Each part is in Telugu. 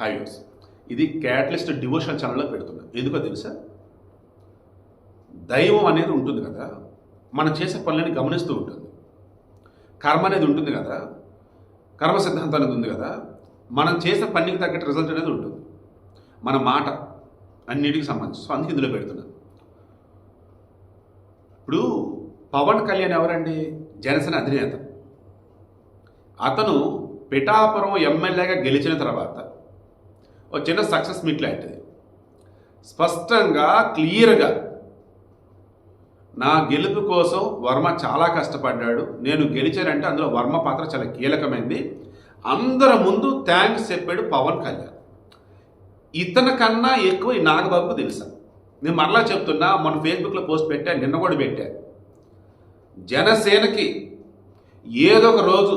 హైవేస్ ఇది క్యాటలిస్ట్ డివోషన్ ఛానల్లో పెడుతున్నా. ఎందుకో తెలుసా? దైవం అనేది ఉంటుంది కదా, మనం చేసే పనులని గమనిస్తూ ఉంటుంది. కర్మ అనేది ఉంటుంది కదా, కర్మ సిద్ధాంతం అనేది ఉంది కదా, మనం చేసే పనికి తగ్గట్టు రిజల్ట్ అనేది ఉంటుంది. మన మాట అన్నిటికి సంబంధించి. సో అందుకే ఇందులో పెడుతున్నా. ఇప్పుడు పవన్ కళ్యాణ్ ఎవరండి? జనసేన అధినేత. అతను పిఠాపురం ఎమ్మెల్యేగా గెలిచిన తర్వాత ఒక చిన్న సక్సెస్ మీట్ లాంటిది స్పష్టంగా క్లియర్గా నా గెలుపు కోసం వర్మ చాలా కష్టపడ్డాడు, నేను గెలిచానంటే అందులో వర్మ పాత్ర చాలా కీలకమైంది, అందరి ముందు థ్యాంక్స్ చెప్పాడు పవన్ కళ్యాణ్. ఇతని కన్నా ఎక్కువ ఈ నాగబాబుకు తెలుసా? నేను మరలా చెప్తున్నా, మన ఫేస్బుక్లో పోస్ట్ పెట్టా, నిన్న కూడా పెట్టా. జనసేనకి ఏదో ఒక రోజు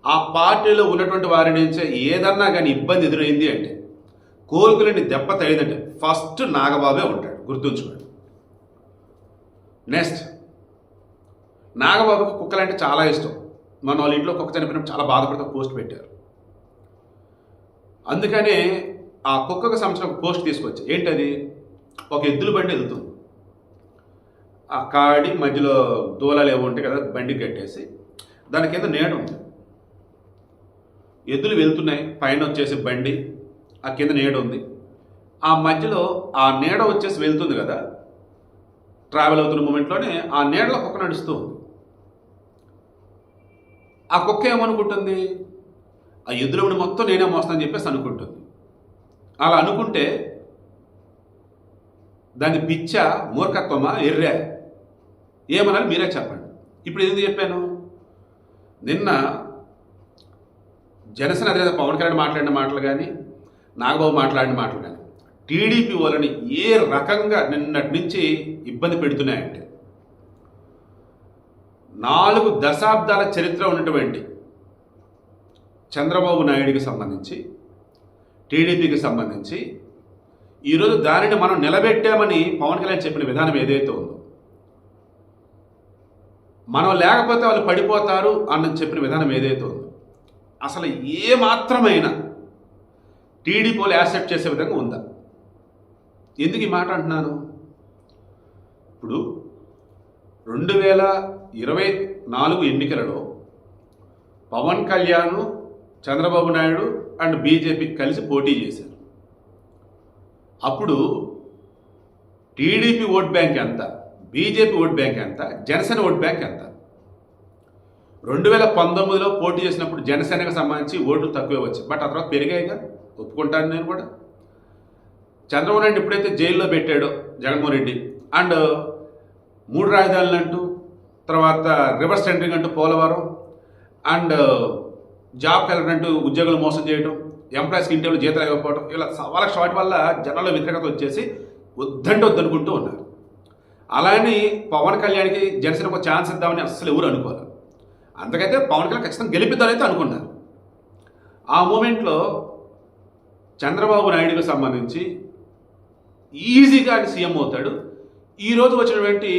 ఆ పార్టీలో ఉన్నటువంటి వారి నుంచే ఏదన్నా కానీ ఇబ్బంది ఎదురైంది అంటే, కోరికలని దెబ్బ తగిలిందంటే ఫస్ట్ నాగబాబే ఉంటాడు, గుర్తుంచుకోండి. నెక్స్ట్, నాగబాబుకి కుక్కలంటే చాలా ఇష్టం. మన వాళ్ళ ఇంట్లో కుక్క చనిపోయినప్పుడు చాలా బాధపడుతూ పోస్ట్ పెట్టారు. అందుకనే ఆ కుక్కకు సంబంధించిన పోస్ట్ తీసుకొచ్చి, ఏంటది? ఒక ఎద్దుల బండి వెళ్తుంది, ఆ కాడి మధ్యలో దూలాలు ఏవో ఉంటాయి కదా, బండికి కట్టేసి దాని కింద నీడ ఉంది. ఎద్దులు వెళ్తున్నాయి, పైన వచ్చేసి బండి, ఆ కింద నీడ ఉంది. ఆ మధ్యలో ఆ నీడ వచ్చేసి వెళ్తుంది కదా, ట్రావెల్ అవుతున్న మూమెంట్లోనే ఆ నీడలో కుక్క నడుస్తూ ఉంది. ఆ కుక్క ఏమనుకుంటుంది? ఆ ఎద్దులని మొత్తం నేనే మోస్తానని చెప్పేసి అనుకుంటుంది. అలా అనుకుంటే దాని పిచ్చ, మూర్ఖత్వమా, ఎర్రా, ఏమనాలి మీరే చెప్పండి. ఇప్పుడు ఎందుకు చెప్పాను? నిన్న జనసేన అధినేత పవన్ కళ్యాణ్ మాట్లాడిన మాటలు కానీ, నాగబాబు మాట్లాడిన మాటలు కానీ టీడీపీ వాళ్ళని ఏ రకంగా నిన్నటి నుంచి ఇబ్బంది పెడుతున్నాయంటే, 4 దశాబ్దాల చరిత్ర ఉన్నటువంటి చంద్రబాబు నాయుడికి సంబంధించి, టీడీపీకి సంబంధించి ఈరోజు దానిని మనం నిలబెట్టామని పవన్ కళ్యాణ్ చెప్పిన విధానం ఏదైతే ఉందో, మనం లేకపోతే వాళ్ళు పడిపోతారు అన్న చెప్పిన విధానం ఏదైతే ఉందో, అసలు ఏ మాత్రమైనా టీడీపీ వాళ్ళు యాక్సెప్ట్ చేసే విధంగా ఉందా? ఎందుకు ఈ మాట అంటున్నాను? ఇప్పుడు 2024 ఎన్నికలలో పవన్ కళ్యాణ్, చంద్రబాబు నాయుడు అండ్ బీజేపీ కలిసి పోటీ చేశారు. అప్పుడు టీడీపీ ఓట్ బ్యాంక్ ఎంత, బీజేపీ ఓట్ బ్యాంక్ ఎంత, జనసేన ఓట్ బ్యాంక్ ఎంత? 2019లో పోటీ చేసినప్పుడు జనసేనకు సంబంధించి ఓట్లు తక్కువే వచ్చాయి, బట్ ఆ తర్వాత పెరిగాయిగా, ఒప్పుకుంటాను నేను కూడా. చంద్రబాబు నాయుడు ఎప్పుడైతే జైల్లో పెట్టాడో జగన్మోహన్ రెడ్డి, అండ్ 3 రాజధానులు అంటూ, తర్వాత రివర్స్ టెండరింగ్ అంటూ పోలవరం, అండ్ జాబ్ క్యాలెండర్ అంటూ ఉద్యోగులు మోసం చేయడం, ఎంప్లాయీస్కి ఇంటర్వ్యూలు జీతాలు ఇవ్వకపోవడం, ఇలా వాళ్ళకి షార్ట్ వల్ల జనాల్లో వ్యతిరేకత వచ్చేసి వద్దంటే వద్దనుకుంటూ ఉన్నారు. అలానే పవన్ కళ్యాణ్కి జనసేన ఒక ఛాన్స్ ఇద్దామని అస్సలు ఎవరు అనుకోవాలి. అందుకైతే పవన్ కళ్యాణ్ ఖచ్చితంగా గెలిపిద్దానైతే అనుకున్నారు. ఆ మూమెంట్లో చంద్రబాబు నాయుడుకి సంబంధించి ఈజీగా ఆయన సీఎం అవుతాడు. ఈరోజు వచ్చినటువంటి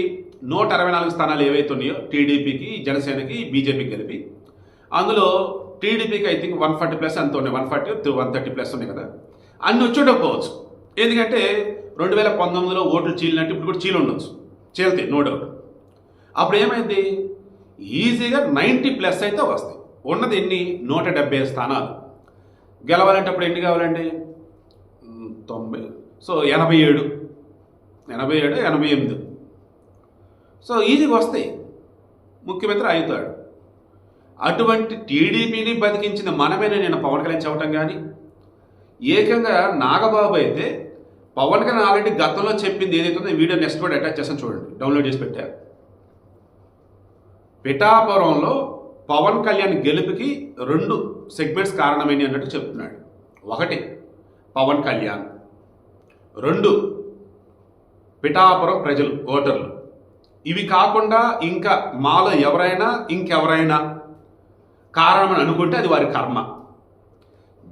164 స్థానాలు ఏవైతే ఉన్నాయో టీడీపీకి, జనసేనకి, బీజేపీకి కలిపి, అందులో టీడీపీకి ఐ థింక్ 140+ అంత ఉన్నాయి, 140 130+ ఉన్నాయి కదా, అన్ని వచ్చేటప్పుడు ఎందుకంటే 2019లో ఓట్లు చీలినట్టు ఇప్పుడు కూడా చీలు ఉండొచ్చు, చీలితే నో డౌట్. అప్పుడు ఏమైంది? ఈజీగా 90+ అయితే వస్తాయి. ఉన్నది ఎన్ని? 175 స్థానాలు. గెలవాలంటే అప్పుడు ఎన్ని కావాలండి? 90, సో 87, 88. సో ఈజీగా వస్తాయి, ముఖ్యమంత్రి అవుతాడు. అటువంటి టీడీపీని బతికించిన మనమేనే నేను పవన్ కళ్యాణ్ చెప్పటం కానీ, ఏకంగా నాగబాబు అయితే పవన్ కళ్యాణ్ ఆల్రెడీ గతంలో చెప్పింది ఏదైతే ఉందో వీడియో నెక్స్ట్ కూడా అటాచ్ చేస్తాను చూడండి, డౌన్లోడ్ చేసి పెట్టారు. పిఠాపురంలో పవన్ కళ్యాణ్ గెలుపుకి 2 సెగ్మెంట్స్ కారణమైనవి అన్నట్టు చెప్తున్నాడు. 1 పవన్ కళ్యాణ్, 2 పిఠాపురం ప్రజలు, ఓటర్లు. ఇవి కాకుండా ఇంకా మాలో ఎవరైనా ఇంకెవరైనా కారణమని అనుకుంటే అది వారి కర్మ.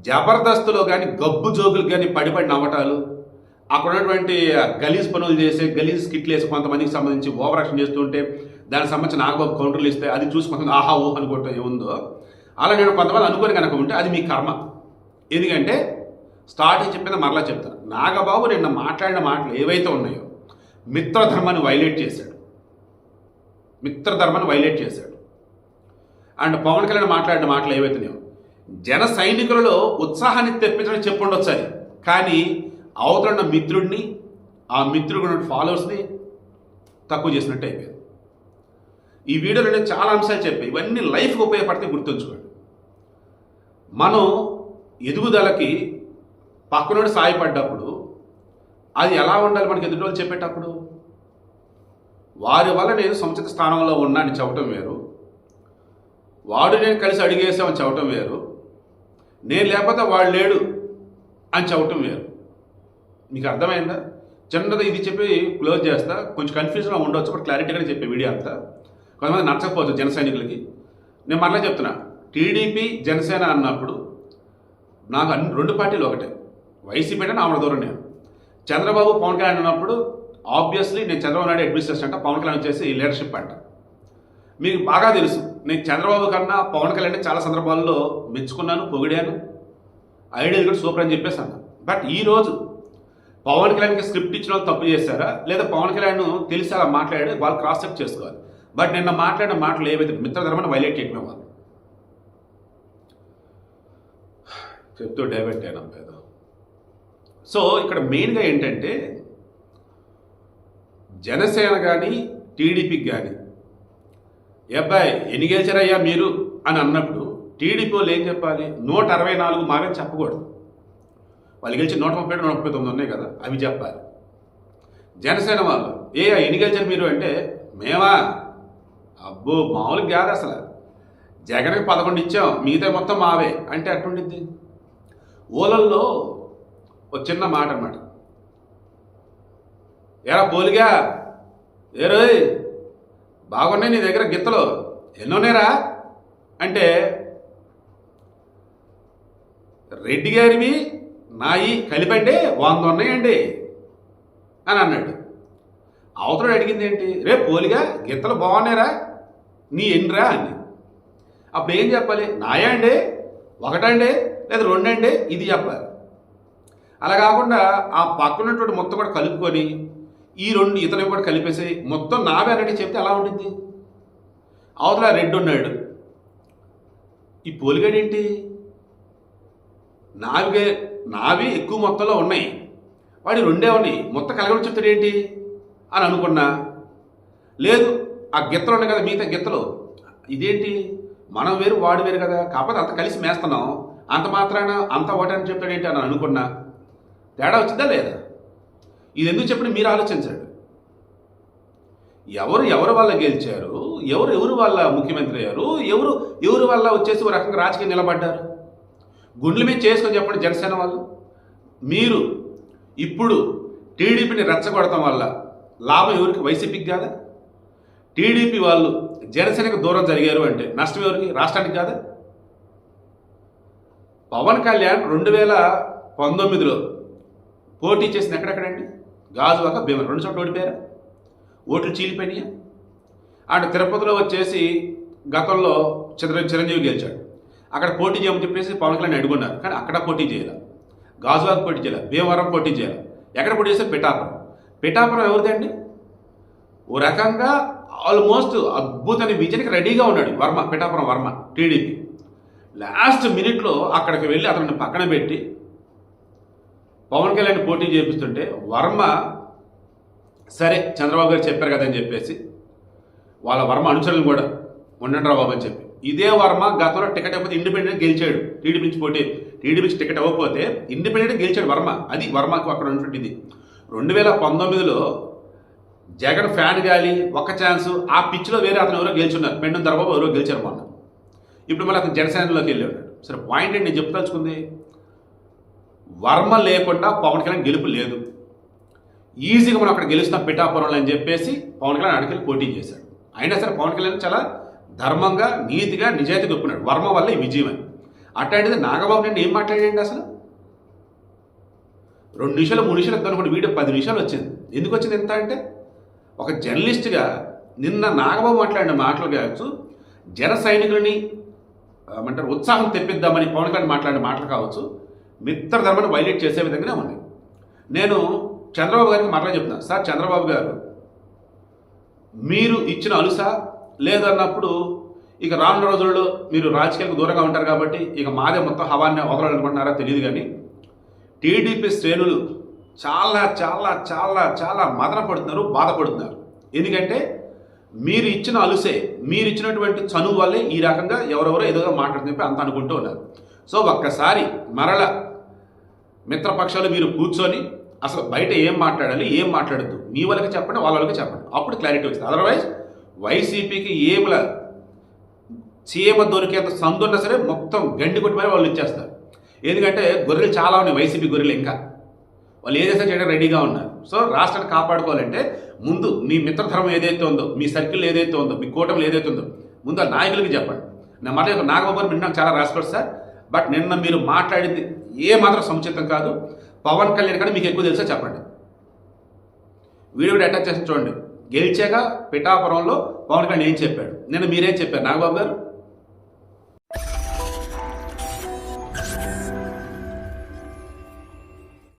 జబర్దస్త్లో కానీ గబ్బు జోకులు కానీ పడిపడి నవ్వటాలు, అక్కడ ఉన్నటువంటి గలీజ్ పనులు చేసే గలీజ్ స్కిట్లు వేసి కొంతమందికి సంబంధించి ఓవర్ యాక్షన్ చేస్తుంటే దానికి సంబంధించి నాగబాబు కౌంటర్లు ఇస్తే అది చూసి కొంతమంది ఆహా ఊహ అనుకోవటం ఏముందో, అలా నేను కొంతమంది అనుకొని కనుక ఉంటే అది మీ కర్మ. ఎందుకంటే స్టార్టింగ్ చెప్పింది మరలా చెప్తాను. నాగబాబు నిన్న మాట్లాడిన మాటలు ఏవైతే ఉన్నాయో మిత్రధర్మాన్ని వైలేట్ చేశాడు. మిత్రధర్మాన్ని వైలేట్ చేశాడు. అండ్ పవన్ కళ్యాణ్ మాట్లాడిన మాటలు ఏవైతున్నాయో జన సైనికులలో ఉత్సాహాన్ని తెప్పించడం చెప్పుండొచ్చు అది. కానీ అవతల మిత్రుడిని, ఆ మిత్రుడు ఫాలోవర్స్ని తక్కువ చేసినట్టు అయిపోయింది. ఈ వీడియోలో నేను చాలా అంశాలు చెప్పాయి. ఇవన్నీ లైఫ్కి ఉపయోగపడితే గుర్తుంచుకోండి. మనం ఎదుగుదలకి పక్కనోడు సాయపడ్డప్పుడు అది ఎలా ఉండాలి మనకి ఎదుటి చెప్పేటప్పుడు? వారి వల్ల నేను సముచిత స్థానంలో ఉన్నా అని చెప్పటం వేరు, వాడు నేను కలిసి అడిగేసామని చెప్పటం వేరు, నేను లేకపోతే వాడు లేడు అని చెప్పటం వేరు. మీకు అర్థమైందా? చిన్నది ఇది చెప్పి క్లోజ్ చేస్తా. కొంచెం కన్ఫ్యూజన్గా ఉండొచ్చు, బట్ క్లారిటీగానే చెప్పే వీడియో అంతా. కొంతమంది నచ్చకపోవచ్చు జన సైనికులకి. నేను మరలా చెప్తున్నా, టీడీపీ జనసేన అన్నప్పుడు నాకు అన్ని రెండు పార్టీలు ఒకటే. వైసీపీ అంటే ఆమె దూరం. నేను చంద్రబాబు పవన్ కళ్యాణ్ ఉన్నప్పుడు ఆబ్వియస్లీ నేను చంద్రబాబు నాయుడు అడ్మినిస్ట్రేషన్ అంట, పవన్ కళ్యాణ్ వచ్చేసి లీడర్షిప్ అంట. మీకు బాగా తెలుసు, నేను చంద్రబాబు కన్నా పవన్ కళ్యాణ్ చాలా సందర్భాల్లో మెచ్చుకున్నాను, పొగిడాను, ఐడియాలు కూడా సూపర్ అని చెప్పేసాను. బట్ ఈరోజు పవన్ కళ్యాణ్కి స్క్రిప్ట్ ఇచ్చిన వాళ్ళు తప్పు చేశారా, లేదా పవన్ కళ్యాణ్ తెలిసి అలా మాట్లాడి వాళ్ళు క్రాస్ చెక్ చేసుకోవాలి. బట్ నిన్న మాట్లాడిన మాటలు ఏవైతే మిత్రధర్మాన్ని వైలేట్ చేయటమే వాళ్ళు చెప్తూ డైవర్ట్ అయినా పేద. సో ఇక్కడ మెయిన్గా ఏంటంటే జనసేన కానీ టీడీపీకి కానీ అబ్బాయి ఎన్ని గెలిచారయ్యా మీరు అని అన్నప్పుడు టీడీపీ వాళ్ళు ఏం చెప్పాలి? 164 మావే చెప్పకూడదు. వాళ్ళు గెలిచి 137, 139 ఉన్నాయి కదా, అవి చెప్పాలి. జనసేన వాళ్ళు ఎన్ని గెలిచారు మీరు అంటే, మేమా అబ్బో మామూలుగా కాదు అసలు, జగన్కి 11 ఇచ్చాం, మిగతా మొత్తం మావే అంటే అట్టుండిద్ది. ఓలల్లో ఒక చిన్న మాట అన్నమాట, ఎరా పోలిగా ఏ రోయ్ బాగున్నాయి నీ దగ్గర గిత్తలు ఎన్నోనేరా అంటే, రెడ్డి గారివి నాయి కలిపండి 100 ఉన్నాయండి అని అన్నాడు. అవతల అడిగింది ఏంటి, రే పోలిగా గిత్తలు బాగున్నాయిరా నీ ఎన్నిరా అని. అప్పుడు ఏం చెప్పాలి? నాయా అండి, ఒకటండి, లేదా 2 అండి, ఇది చెప్పాలి. అలా కాకుండా ఆ పక్కనటువంటి మొత్తం కూడా కలుపుకొని ఈ 2 ఇతను కూడా కలిపేసి మొత్తం నావే అన్నట్టు చెప్తే ఎలా ఉంటుంది? అవతల రెడ్డి ఉన్నాడు, ఈ పోలిగాడేంటి నావి ఎక్కువ మొత్తంలో ఉన్నాయి, వాడి 2 ఉన్నాయి, మొత్తం కలగడం చెప్తాడు ఏంటి అని అనుకున్నా. లేదు ఆ గిత్తలు ఉన్నాయి కదా మిగతా గిత్తలు, ఇదేంటి మనం వేరు వాడు వేరు కదా, కాకపోతే అంత కలిసి మేస్తున్నాం, అంత మాత్రాన అంత ఒకటని చెప్తాడేంటి అని అనుకున్నా. తేడా వచ్చిందా లేదా? ఇది ఎందుకు చెప్పండి మీరు ఆలోచించండి. ఎవరు వల్ల గెలిచారు, ఎవరు వల్ల ముఖ్యమంత్రి అయ్యారు, ఎవరు వల్ల వచ్చేసి ఒక రకంగా రాజకీయం నిలబడ్డారు? గుండెల మీద చేసుకొని చెప్పండి జనసేన వాళ్ళు. మీరు ఇప్పుడు టీడీపీని రెచ్చగొడటం వల్ల లాభం ఎవరికి? వైసీపీకి కాదా? టీడీపీ వాళ్ళు జనసేనకు దూరం జరిగారు అంటే నష్టం ఎవరికి? రాష్ట్రానికి కాదా? పవన్ కళ్యాణ్ 2019లో పోటీ చేసిన ఎక్కడెక్కడండి? గాజువాక, భీమవరం 2 చోట్ల ఓడిపోయారా? ఓట్లు చీలిపోయినాయా? అండ్ తిరుపతిలో వచ్చేసి గతంలో చిరంజీవి గెలిచాడు, అక్కడ పోటీ చేయమని చెప్పేసి పవన్ కళ్యాణ్ అడుగున్నారు, కానీ అక్కడ పోటీ చేయాలి. గాజువాక పోటీ చేయాలి, భీమవరం పోటీ చేయాలి. ఎక్కడ పోటీ చేస్తే పిఠాపురం ఎవరిదండి? ఓ రకంగా ఆల్మోస్ట్ అద్భుతమైన విజయానికి రెడీగా ఉన్నాడు పిఠాపురం వర్మ టీడీపీ. లాస్ట్ మినిట్లో అక్కడికి వెళ్ళి అతన్ని పక్కన పెట్టి పవన్ కళ్యాణ్ పోటీ చేపిస్తుంటే వర్మ సరే చంద్రబాబు గారు చెప్పారు కదని చెప్పేసి వాళ్ళ వర్మ అనుచరులను కూడా ఉండండి రా బాబు అని చెప్పి, ఇదే వర్మ గతంలో టికెట్ ఇవ్వకపోతే ఇండిపెండెంట్ గెలిచాడు. టీడీపీ నుంచి టికెట్ ఇవ్వకపోతే ఇండిపెండెంట్ గెలిచాడు వర్మ. అది వర్మకు అక్కడ ఉన్నటువంటిది. 2019లో జగన్ ఫ్యాన్ గాలి ఒక్క ఛాన్స్, ఆ పిచ్లో వేరే అతను ఎవరో గెలిచున్నారు, పెండు దర్బాబు ఎవరో గెలిచారు మొన్న. ఇప్పుడు మళ్ళీ అతను జనసేనలోకి వెళ్ళాడు. సరే పాయింట్ ఏంటి నేను చెప్తాల్చుకుంది, వర్మ లేకుండా పవన్ కళ్యాణ్ గెలుపు లేదు. ఈజీగా మనం అక్కడ గెలుస్తాం పిఠాపురంలో అని చెప్పేసి పవన్ కళ్యాణ్ అక్కడికి పోటీ చేశాడు. అయినా సరే పవన్ కళ్యాణ్ చాలా ధర్మంగా, నీతిగా, నిజాయితీగా ఒప్పుకున్నాడు వర్మ వల్ల ఈ విజయం అని. అట్లాంటిది నాగబాబు నేను ఏం మాట్లాడండి అసలు? 2 నిమిషాలు 3 నిమిషాలు అనుకోండి, వీడియో 10 నిమిషాలు వచ్చింది. ఎందుకు వచ్చింది ఎంత అంటే, ఒక జర్నలిస్ట్గా నిన్న నాగబాబు మాట్లాడిన మాటలు కావచ్చు, జన సైనికులని ఏమంటారు ఉత్సాహం తెప్పిద్దామని పవన్ కళ్యాణ్ మాట్లాడిన మాటలు కావచ్చు, మిత్రధర్మాన్ని వైలేట్ చేసే విధంగానే ఉంది. నేను చంద్రబాబు గారికి మరలా చెప్తున్నా, సార్ చంద్రబాబు గారు మీరు ఇచ్చిన అలుసా లేదన్నప్పుడు ఇక రానున్న రోజుల్లో మీరు రాజకీయాలకు దూరంగా ఉంటారు కాబట్టి ఇక మాదే మొత్తం హవాన్ని వదలాలనుకుంటున్నారా తెలియదు, కానీ టీడీపీ శ్రేణులు చాలా చాలా చాలా చాలా మదన పడుతున్నారు, బాధపడుతున్నారు. ఎందుకంటే మీరు ఇచ్చిన అలుసే, మీరు ఇచ్చినటువంటి చనువు వల్లే ఈ రకంగా ఎవరెవరో ఏదో మాట్లాడుతున్నప్పుడు అంత అనుకుంటూ ఉన్నారు. సో ఒక్కసారి మరల మిత్రపక్షాలు మీరు కూర్చొని అసలు బయట ఏం మాట్లాడాలి, ఏం మాట్లాడద్దు, మీ వాళ్ళకి చెప్పండి, వాళ్ళ వాళ్ళకి చెప్పండి, అప్పుడు క్లారిటీ వస్తుంది. అదర్వైజ్ వైసీపీకి ఏమిల చీమ దొరికేంత సందున్నా సరే మొత్తం గండి కొట్టి మరి వాళ్ళు ఇచ్చేస్తారు. ఎందుకంటే గొర్రెలు చాలా ఉన్నాయి, వైసీపీ గొర్రెలు ఇంకా వాళ్ళు ఏదైతే చేయడానికి రెడీగా ఉన్నారు. సో రాష్ట్రాన్ని కాపాడుకోవాలంటే ముందు మీ మిత్రధర్మం ఏదైతే ఉందో, మీ సర్కిల్ ఏదైతే ఉందో, మీ కూటమిలు ఏదైతే ఉందో ముందు ఆ నాయకులకి చెప్పండి. నేను మాట నాగబాబు గారు నాకు చాలా రాసిపడు సార్, బట్ నిన్న మీరు మాట్లాడింది ఏ మాత్రం సముచితం కాదు. పవన్ కళ్యాణ్ కానీ మీకు ఎక్కువ తెలుసా చెప్పండి. వీడియో అటాచ్ చేసి చూడండి. గెలిచాక పిఠాపురంలో పవన్ కళ్యాణ్ ఏం చెప్పాడు, నిన్న మీరేం చెప్పారు నాగబాబు గారు?